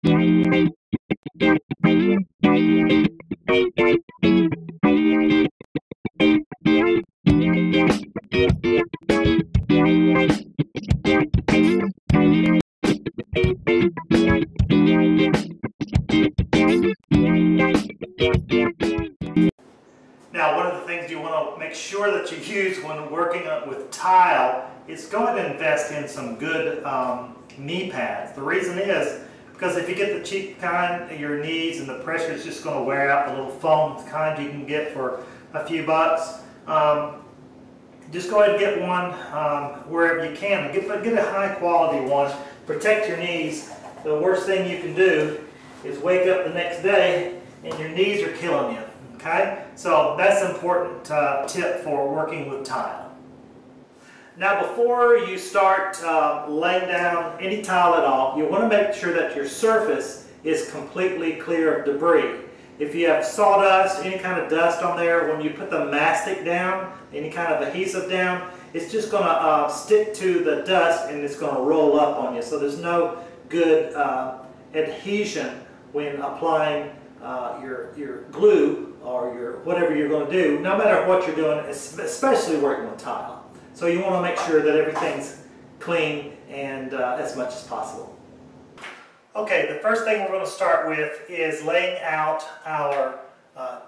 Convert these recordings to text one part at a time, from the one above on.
Now, one of the things you want to make sure that you use when working with tile is go ahead and invest in some good knee pads. The reason is because if you get the cheap kind, your knees and the pressure is just going to wear out. The little foam kind you can get for a few bucks. Just go ahead and get one wherever you can. Get a high quality one. Protect your knees. The worst thing you can do is wake up the next day and your knees are killing you. Okay? So that's an important tip for working with tile. Now, before you start laying down any tile at all, you want to make sure that your surface is completely clear of debris. If you have sawdust, any kind of dust on there, when you put the mastic down, any kind of adhesive down, it's just going to stick to the dust and it's going to roll up on you. So there's no good adhesion when applying your glue or your whatever you're going to do, no matter what you're doing, especially working with tile. So you want to make sure that everything's clean and as much as possible. Okay, the first thing we're going to start with is laying out our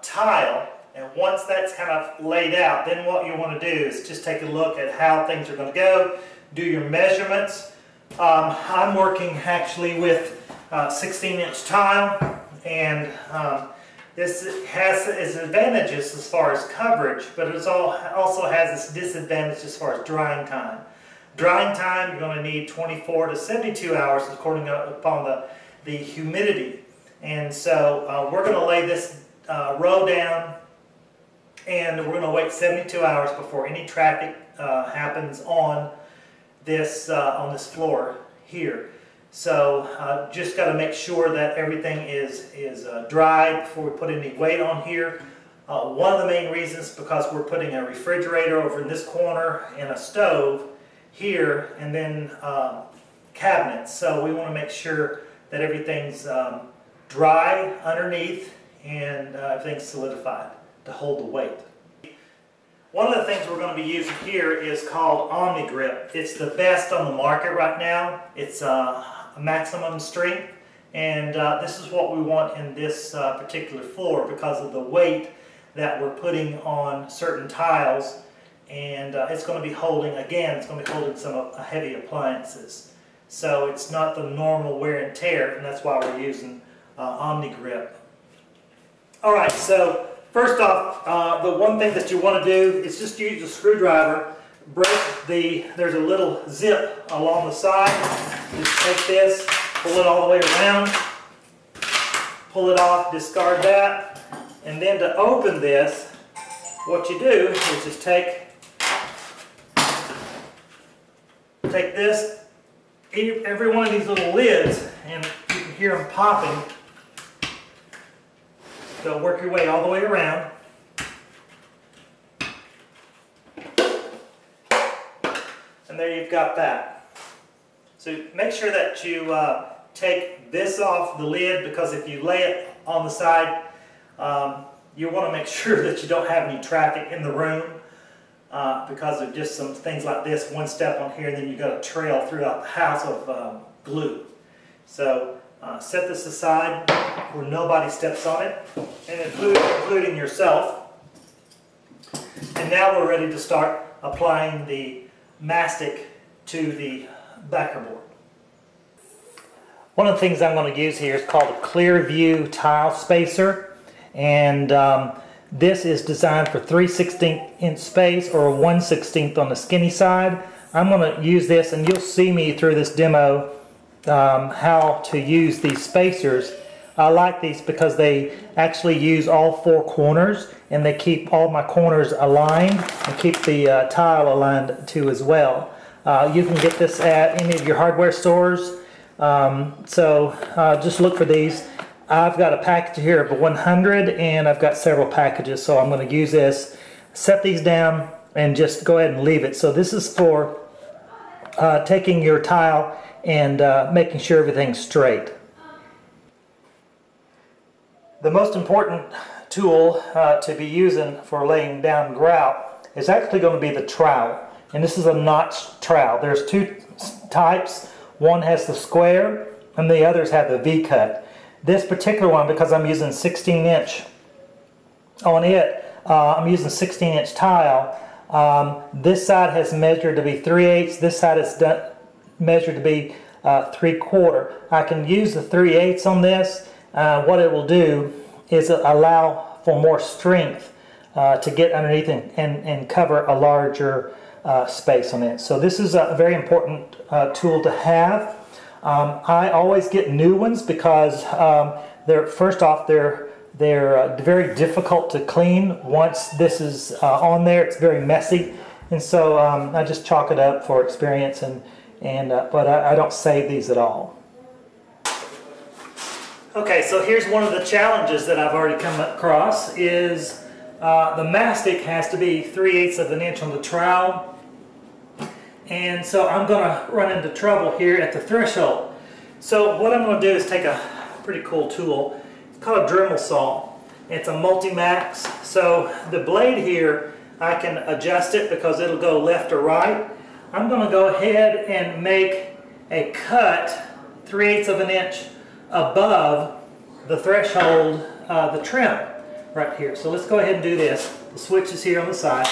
tile, and once that's kind of laid out, then what you want to do is just take a look at how things are going to go, do your measurements. I'm working actually with 16-inch tile, and this has its advantages as far as coverage, but it also has its disadvantage as far as drying time. Drying time, you're going to need 24 to 72 hours according upon the humidity. And so we're going to lay this row down, and we're going to wait 72 hours before any traffic happens on this floor here. So just got to make sure that everything is dry before we put any weight on here. One of the main reasons, because we're putting a refrigerator over in this corner and a stove here, and then cabinets. So we want to make sure that everything's dry underneath and everything's solidified to hold the weight. One of the things we're going to be using here is called Omni Grip. It's the best on the market right now. It's a maximum strength, and this is what we want in this particular floor because of the weight that we're putting on certain tiles, and it's going to be holding, again, it's going to be holding some heavy appliances. So it's not the normal wear and tear, and that's why we're using Omni Grip. Alright, so first off, the one thing that you want to do is just use a screwdriver, there's a little zip along the side. Just take this, pull it all the way around, pull it off, discard that, and then to open this, what you do is just take this, every one of these little lids, and you can hear them popping. So work your way all the way around. And there you've got that. So make sure that you take this off the lid, because if you lay it on the side, you want to make sure that you don't have any traffic in the room, because of just some things like this. One step on here and then you've got a trail throughout the house of glue. So set this aside where nobody steps on it, and including yourself. And now we're ready to start applying the mastic to the backer board. One of the things I'm going to use here is called a Clear View Tile Spacer, and this is designed for 3/16 inch space or 1/16 on the skinny side. I'm going to use this, and you'll see me through this demo how to use these spacers. I like these because they actually use all four corners, and they keep all my corners aligned and keep the tile aligned too as well. You can get this at any of your hardware stores, so just look for these. I've got a package here of 100, and I've got several packages, so I'm going to use this, set these down, and just go ahead and leave it. So this is for taking your tile and making sure everything's straight. The most important tool to be using for laying down grout is actually going to be the trowel. And this is a notched trowel. There's two types. One has the square and the others have the V-cut. This particular one, because I'm using 16-inch on it, I'm using 16-inch tile. This side has measured to be 3/8. This side is measured to be 3/4. I can use the 3/8 on this. What it will do is allow for more strength to get underneath and cover a larger space on it. So this is a very important tool to have. I always get new ones because first off they're very difficult to clean. Once this is on there, it's very messy, and so I just chalk it up for experience, but I don't save these at all. Okay, so here's one of the challenges that I've already come across is the mastic has to be 3/8 of an inch on the trowel, and so I'm going to run into trouble here at the threshold. So what I'm going to do is take a pretty cool tool. It's called a Dremel saw. It's a multi-max, so the blade here I can adjust it because it'll go left or right. I'm going to go ahead and make a cut 3/8 of an inch above the threshold, the trim right here. So let's go ahead and do this. The switch is here on the side.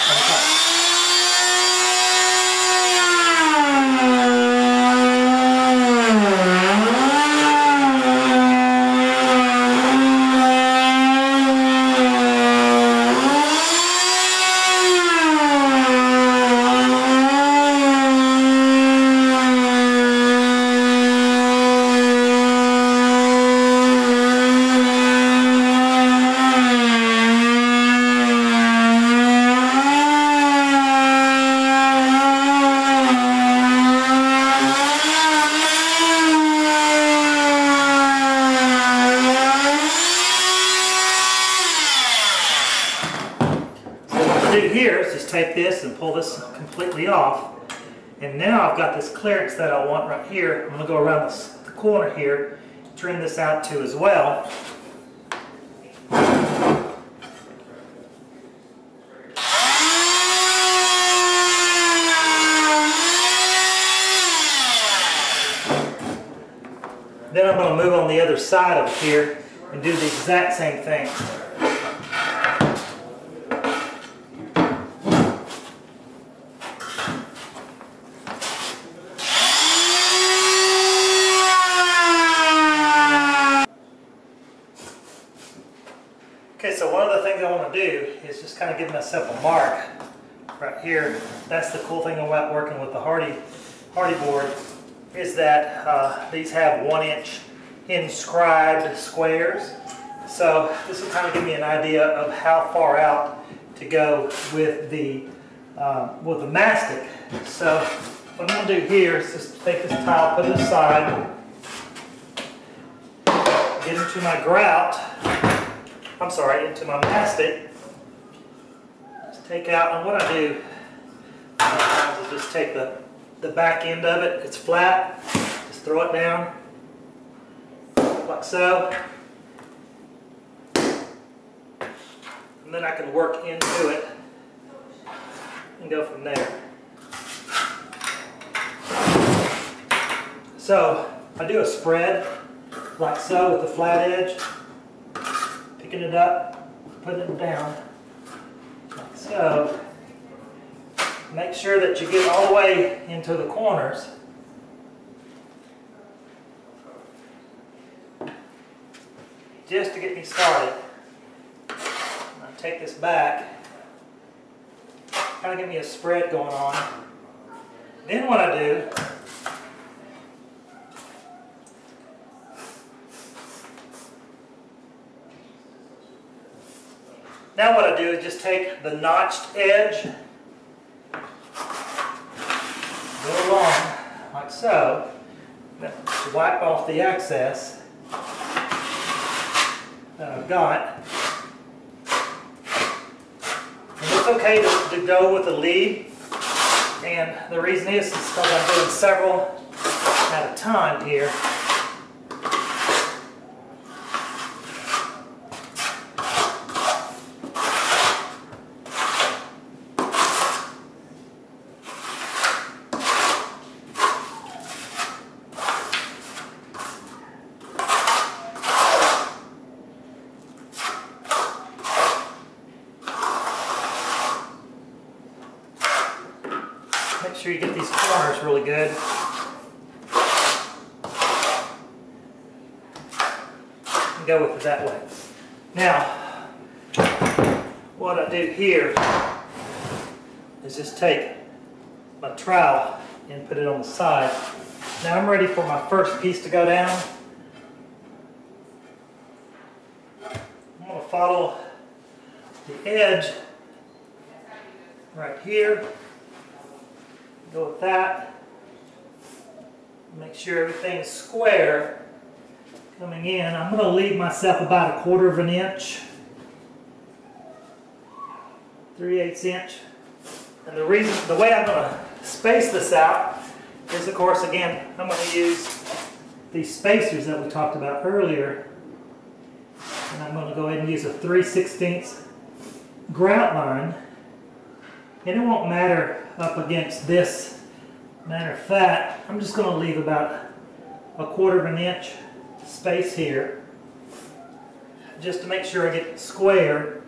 Here is just take this and pull this completely off, and now I've got this clearance that I want right here. I'm going to go around the corner here, trim this out too as well. Then I'm going to move on the other side of here and do the exact same thing. Okay, so one of the things I want to do is just kind of give myself a mark right here. That's the cool thing about working with the Hardy board, is that these have 1-inch inscribed squares. So this will kind of give me an idea of how far out to go with the mastic. So what I'm going to do here is just take this tile, put it aside, get into my grout. I'm sorry, into my mastic. Just take out, and what I do is just take the back end of it. It's flat. Just throw it down like so, and then I can work into it and go from there. So I do a spread like so with the flat edge. Picking it up, putting it down, like so. Make sure that you get all the way into the corners. Just to get me started. I'll take this back, kind of give me a spread going on. Then what I do, now what I do is just take the notched edge, go along like so, then wipe off the excess that I've got. And it's okay to go with a lead, and the reason is because I'm doing several at a time here. sure you get these corners really good. And go with it that way. Now, what I do here is just take my trowel and put it on the side. Now I'm ready for my first piece to go down. I'm going to follow the edge right here. Go with that. Make sure everything's square coming in. I'm going to leave myself about 1/4 inch, 3/8 inch. And the way I'm going to space this out is, of course, again, I'm going to use these spacers that we talked about earlier. And I'm going to go ahead and use a 3/16 grout line. And it won't matter up against this. Matter of fact, I'm just going to leave about 1/4 inch space here, just to make sure I get it square.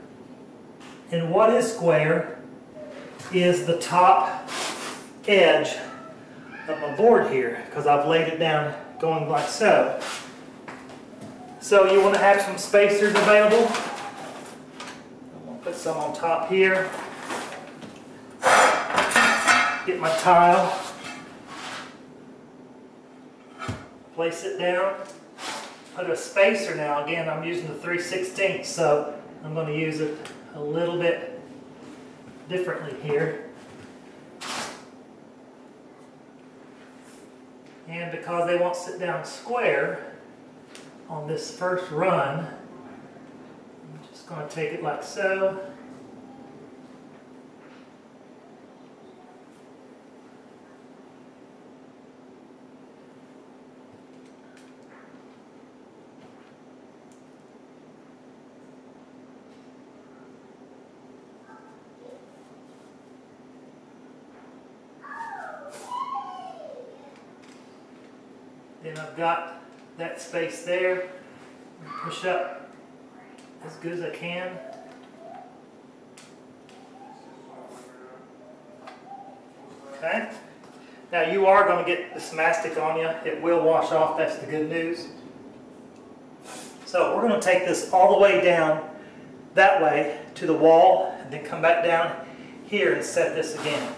And what is square is the top edge of my board here, because I've laid it down going like so. So you want to have some spacers available. I'm going to put some on top here. Get my tile, place it down, put a spacer. Now again, I'm using the 3/16, so I'm going to use it a little bit differently here. And because they won't sit down square on this first run, I'm just going to take it like so. Then I've got that space there. Push up as good as I can. Okay. Now you are going to get this mastic on you. It will wash off. That's the good news. So we're going to take this all the way down that way to the wall, and then come back down here and set this again.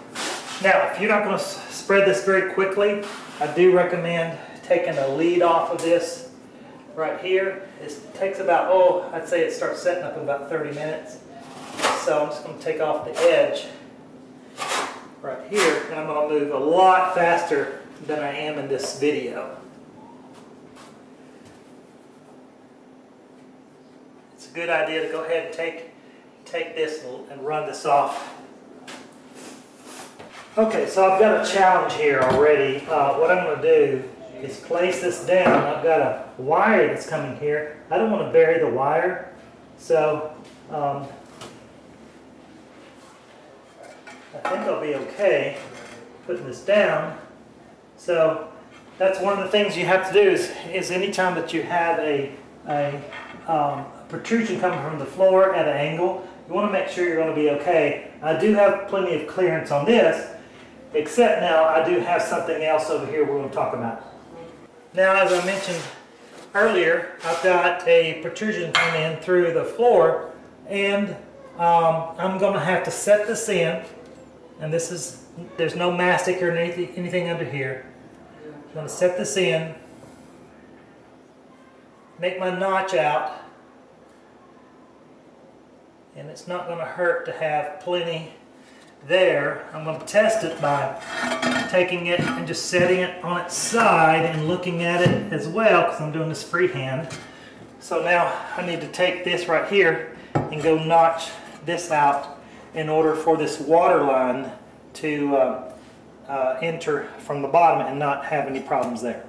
Now, if you're not going to spread this very quickly, I do recommend taking a lead off of this right here. It takes about, I'd say it starts setting up in about 30 minutes. So I'm just going to take off the edge right here, and I'm going to move a lot faster than I am in this video. It's a good idea to go ahead and take this and run this off. Okay, so I've got a challenge here already. What I'm going to do is place this down. I've got a wire that's coming here. I don't want to bury the wire, so I think I'll be okay putting this down. So that's one of the things you have to do is anytime that you have a protrusion coming from the floor at an angle, you want to make sure you're going to be okay. I do have plenty of clearance on this, except now I do have something else over here we're going to talk about. Now, as I mentioned earlier, I've got a protrusion coming in through the floor, and I'm going to have to set this in, and there's no mastic or anything under here. I'm going to set this in, make my notch out, and it's not going to hurt to have plenty there. I'm going to test it by taking it and just setting it on its side and looking at it as well, because I'm doing this freehand. So now I need to take this right here and go notch this out in order for this water line to enter from the bottom and not have any problems there.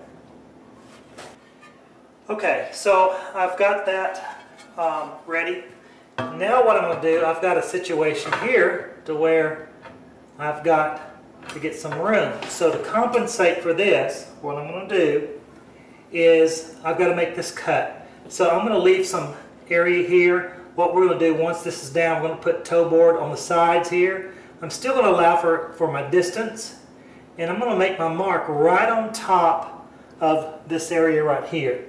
Okay, so I've got that ready. Now what I'm going to do, I've got a situation here to where I've got to get some room. So to compensate for this, what I'm going to do is I've got to make this cut. So I'm going to leave some area here. What we're going to do once this is down, I'm going to put toe board on the sides here. I'm still going to allow for my distance, and I'm going to make my mark right on top of this area right here.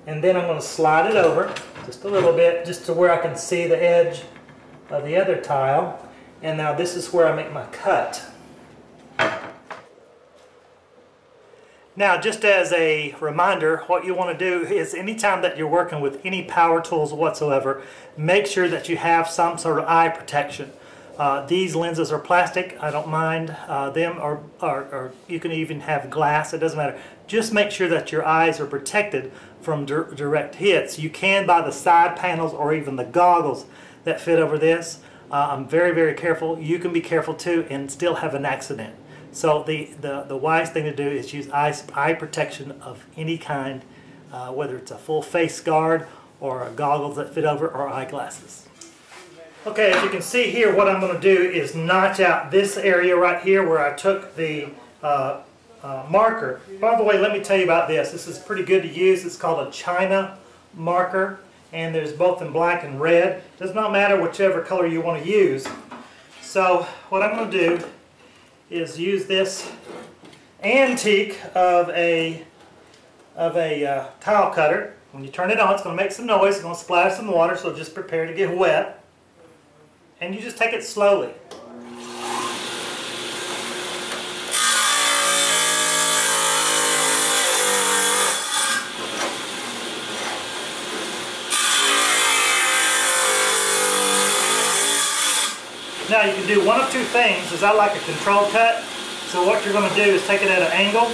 And then I'm going to slide it over just a little bit, just to where I can see the edge of the other tile. And now this is where I make my cut. Now, just as a reminder, what you want to do is anytime that you're working with any power tools whatsoever, make sure that you have some sort of eye protection. These lenses are plastic. I don't mind them, or you can even have glass. It doesn't matter. Just make sure that your eyes are protected from direct hits. You can buy the side panels or even the goggles that fit over this. I'm very, very careful. You can be careful too and still have an accident. So the wise thing to do is use eye protection of any kind, whether it's a full face guard or goggles that fit over or eyeglasses. Okay, as you can see here, what I'm going to do is notch out this area right here where I took the marker. By the way, let me tell you about this. This is pretty good to use. It's called a China marker, and there's both in black and red. It does not matter whichever color you want to use. So what I'm going to do is use this antique of a tile cutter. When you turn it on, it's going to make some noise. It's going to splash some water, so just prepare to get wet. And you just take it slowly. Now you can do one of two things, is I like a control cut. So what you're going to do is take it at an angle.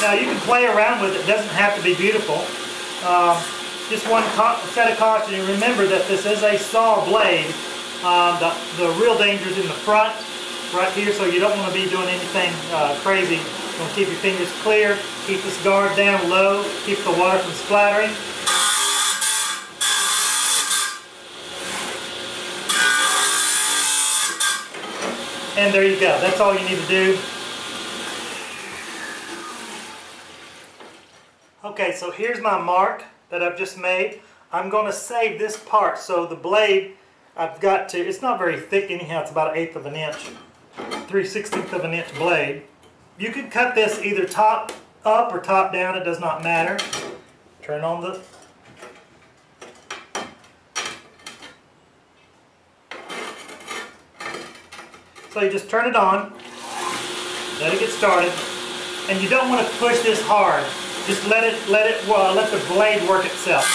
Now you can play around with it. It doesn't have to be beautiful. Just one set of caution, and remember that this is a saw blade. The real danger is in the front, right here, so you don't want to be doing anything crazy. You want to keep your fingers clear, keep this guard down low, keep the water from splattering. And there you go, that's all you need to do. Okay, so here's my mark that I've just made. I'm going to save this part, so the blade I've got to, it's not very thick anyhow, it's about 1/8 of an inch, 3/16 of an inch blade. You can cut this either top up or top down, it does not matter. Turn on the so you just turn it on, let it get started, and you don't want to push this hard. Just let the blade work itself.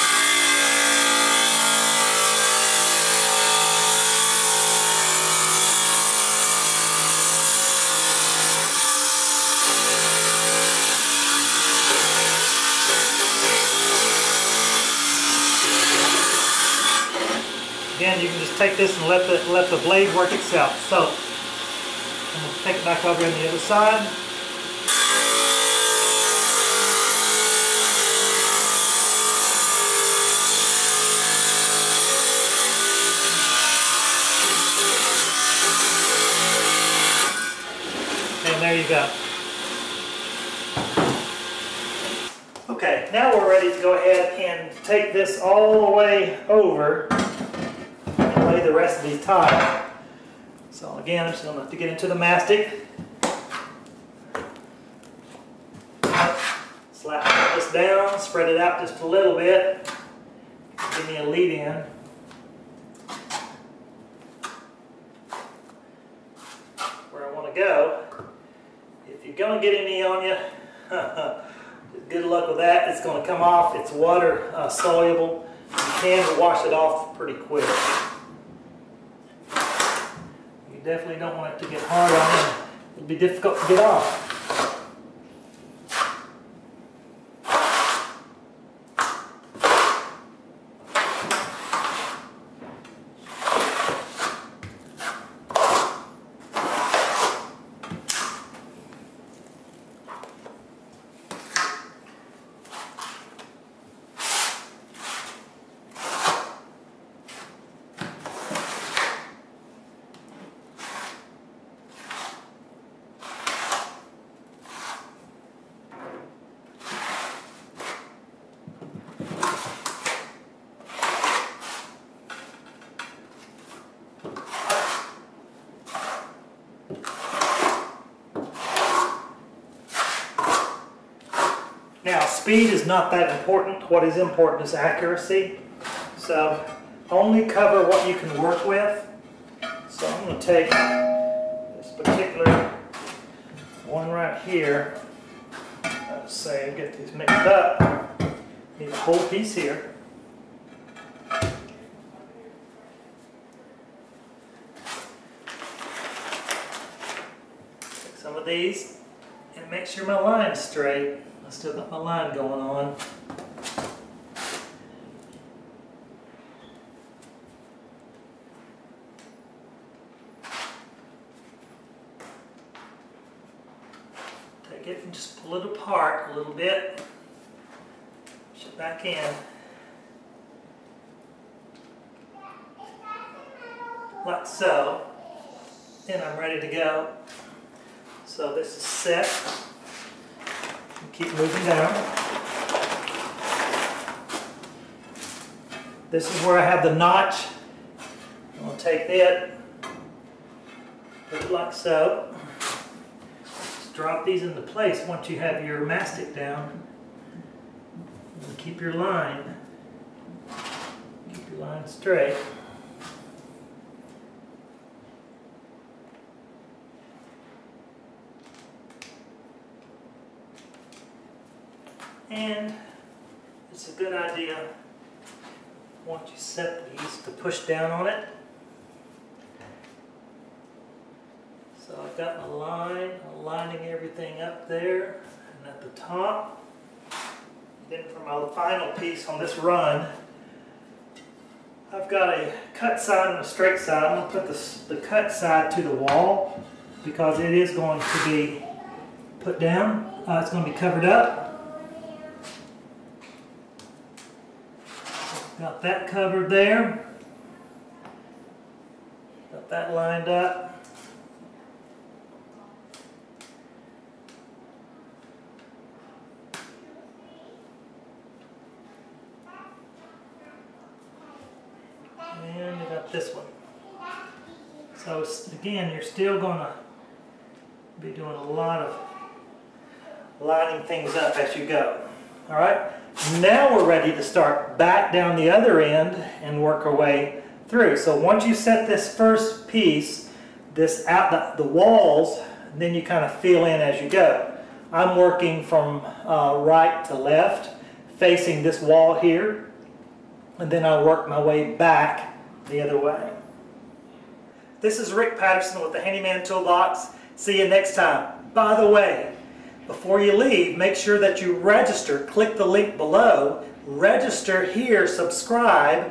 Again, you can just take this and let the blade work itself. So I'm going to take it back over on the other side. And there you go. Okay, now we're ready to go ahead and take this all the way over and lay the rest of these tiles. So again, I'm just going to have to get into the mastic. Slap this down, spread it out just a little bit. Give me a lead in. Where I want to go. If you're going to get any on you, good luck with that. It's going to come off. It's water soluble. You can wash it off pretty quick. You definitely don't want it to get hard on you. It'll be difficult to get off. speed is not that important. What is important is accuracy. So only cover what you can work with. So I'm going to take this particular one right here. Let's say get these mixed up. Need a whole piece here. Take some of these and make sure my line's straight. I still got my line going on. Take it and just pull it apart a little bit. Push it back in. Like so. And I'm ready to go. So this is set. Keep moving down. This is where I have the notch. I'm going to take that, put it like so. Just drop these into place once you have your mastic down. And keep your line straight. And it's a good idea, once you set these, to push down on it. So I've got my line, I'm lining everything up there and at the top. Then for my final piece on this run, I've got a cut side and a straight side. I'm going to put the cut side to the wall because it is going to be put down. It's going to be covered up. Got that covered there. Got that lined up. And you got this one. So again, you're still going to be doing a lot of lining things up as you go. All right. Now we're ready to start back down the other end and work our way through. So once you set this first piece, this out the walls, then you kind of fill in as you go. I'm working from right to left, facing this wall here, and then I'll work my way back the other way. This is Rick Patterson with the Handyman Toolbox. See you next time. By the way, before you leave, make sure that you register. Click the link below. Register here, subscribe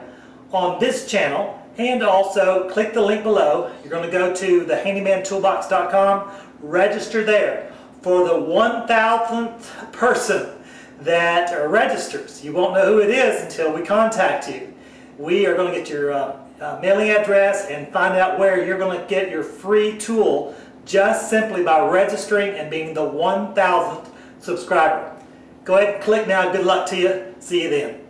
on this channel, and also click the link below. You're going to go to TheHandymanToolbox.com. Register there. For the 1,000th person that registers, you won't know who it is until we contact you. We are going to get your mailing address and find out where you're going to get your free tool just simply by registering and being the 1,000th subscriber. Go ahead and click now. Good luck to you. See you then.